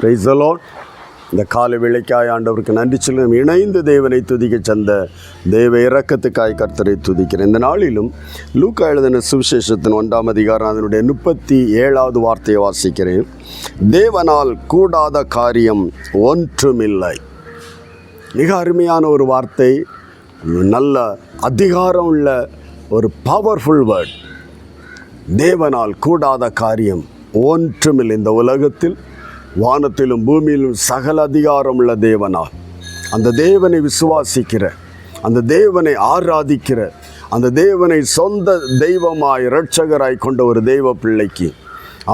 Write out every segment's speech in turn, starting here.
Praise the Lord. இந்த காலை வேளைக்காய் ஆண்டவருக்கு நன்றி சொல்லும். இணைந்து தேவனை துதிக்க சந்த தேவ இரக்கத்துக்காய் கர்த்தரை துதிக்கிறேன். இந்த நாளிலும் லூக்கா எழுதின சுவிசேஷத்தின் 1ஆம் அதிகாரம் அதனுடைய 37வது வார்த்தையை வாசிக்கிறேன். தேவனால் கூடாத காரியம் ஒன்றுமில்லை. மிக அருமையான ஒரு வார்த்தை, நல்ல அதிகாரம் உள்ள ஒரு பவர்ஃபுல் வேர்ட். தேவனால் கூடாத காரியம் ஒன்றுமில்லை. இந்த உலகத்தில் வானத்திலும் பூமியிலும் சகல அதிகாரம் உள்ள தேவனால், அந்த தேவனை விசுவாசிக்கிற, அந்த தேவனை ஆராதிக்கிற, அந்த தேவனை சொந்த தெய்வமாய் இரட்சகராய் கொண்ட ஒரு தெய்வ பிள்ளைக்கு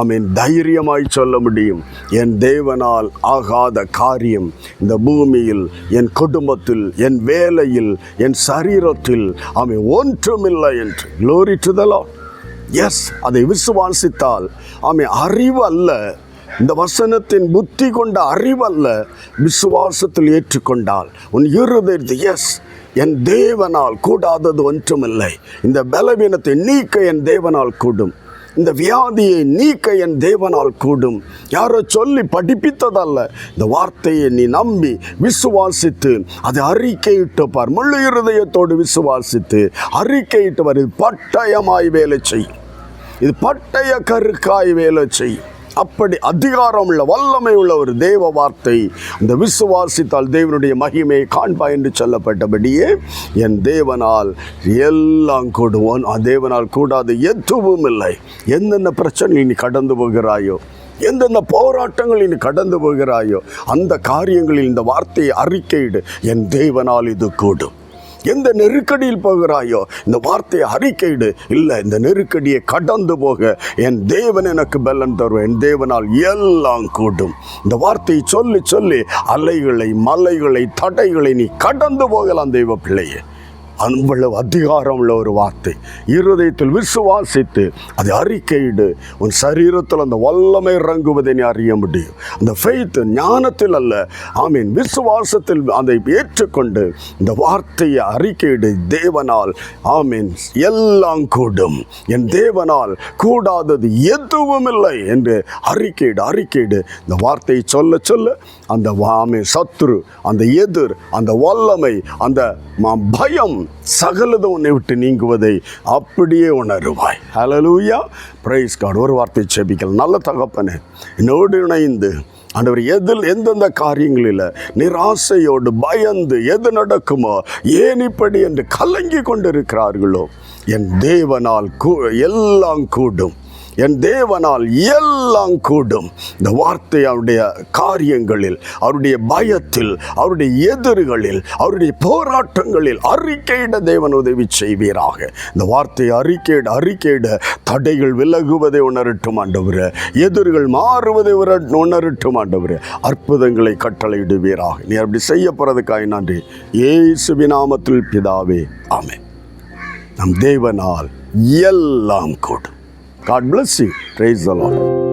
ஆமீன் தைரியமாய் சொல்ல முடியும், என் தேவனால் ஆகாத காரியம் இந்த பூமியில், என் குடும்பத்தில், என் வேலையில், என் சரீரத்தில் ஆமீன் ஒன்றுமில்லை என்று. Glory to the Lord. Yes, அதை விசுவாசித்தால் ஆமீன் அறிவு அல்ல, இந்த வசனத்தின் புத்தி கொண்ட அறிவல்ல, விசுவாசத்தில் ஏற்றுக்கொண்டால் உன் இருதயத்தை, எஸ், என் தேவனால் கூடாதது ஒன்றுமில்லை. இந்த பலவீனத்தை நீக்க என் தேவனால் கூடும், இந்த வியாதியை நீக்க என் தேவனால் கூடும். யாரோ சொல்லி படிப்பித்ததல்ல, இந்த வார்த்தையை நீ நம்பி விசுவாசித்து அதை அறிக்கையிட்டு பார். முழு இருதயத்தோடு விசுவாசித்து அறிக்கையிட்டு பார். இது பட்டயமாய் வேலை செய்யும், இது பட்டய கருக்காய் வேலை செய்யும். அப்படி அதிகாரம் உள்ள வல்லமை உள்ள ஒரு தேவ வார்த்தை. அந்த விசுவாசித்தால் தேவனுடைய மகிமையை காண்பா என்று சொல்லப்பட்டபடியே என் தேவனால் எல்லாம் கூடுவோன். தேவனால் கூடாது எதுவும் இல்லை. எந்தெந்த பிரச்சனை நீ கடந்து போகிறாயோ, எந்தெந்த போராட்டங்கள் நீ கடந்து போகிறாயோ, அந்த காரியங்களில் இந்த வார்த்தையை அறிக்கையிடு, என் தேவனால் இது கூடும். எந்த நெருக்கடியில் போகிறாயோ, இந்த வார்த்தையை அறிக்கையிடு, இல்லை, இந்த நெருக்கடியை கடந்து போக என் தேவன் எனக்கு பலன் தருவேன், என் தேவனால் எல்லாம் கூடும். இந்த வார்த்தையை சொல்லி சொல்லி அலைகளை, மலைகளை, தடைகளை நீ கடந்து போகலாம் தெய்வ பிள்ளையே. அவ்வளவு அதிகாரம் உள்ள ஒரு வார்த்தை. இருதயத்தில் விசுவாசித்து அதை அறிக்கையிடு, உன் சரீரத்தில் அந்த வல்லமை இறங்குவதை நீ அறிய முடியும். அந்த ஃபெய்த் ஞானத்தில் அல்ல, ஆமீன், விசுவாசத்தில் அதை ஏற்றுக்கொண்டு இந்த வார்த்தையை அறிக்கையிடு. தேவனால் ஆமீன் எல்லாம் கூடும், என் தேவனால் கூடாதது எதுவும் இல்லை என்று அறிக்கையிடு. இந்த வார்த்தையை சொல்ல சொல்ல அந்த ஆமீன் சத்துரு, அந்த எதிர், அந்த வல்லமை, அந்த பயம் சகலதும் உன்னை விட்டு நீங்குவதை அப்படியே உணருவாய். ஹல்லேலூயா, பிரைஸ் காட். ஒரு வார்த்தை செபிக்கல். நல்ல தகப்பனே, என்னோடு இணைந்து ஆண்டவர் எந்தெந்த காரியங்களில் நிராசையோடு பயந்து எது நடக்குமோ, ஏன் இப்படி என்று கலங்கி கொண்டிருக்கிறார்களோ, என் தேவனால் எல்லாம் கூடும், என் தேவனால் எல்லாம் கூடும். இந்த வார்த்தை அவருடைய காரியங்களில், அவருடைய பயத்தில், அவருடைய எதிர்களில், அவருடைய போராட்டங்களில் அறிக்கையிட தேவன் உதவி செய்வீராக. இந்த வார்த்தையை அறிக்கையிட தடைகள் விலகுவதை உணரட்டும் ஆண்டவரே, எதிர்கள் மாறுவதை உணரட்டும் ஆண்டவரே, அற்புதங்களை கட்டளையிடுவீராக. நீ அப்படி செய்ய போறதுக்காக நன்றி. இயேசுவின் நாமத்தில் பிதாவே, ஆமென். நம் தேவனால் எல்லாம் கூடும். God bless you. Praise the Lord.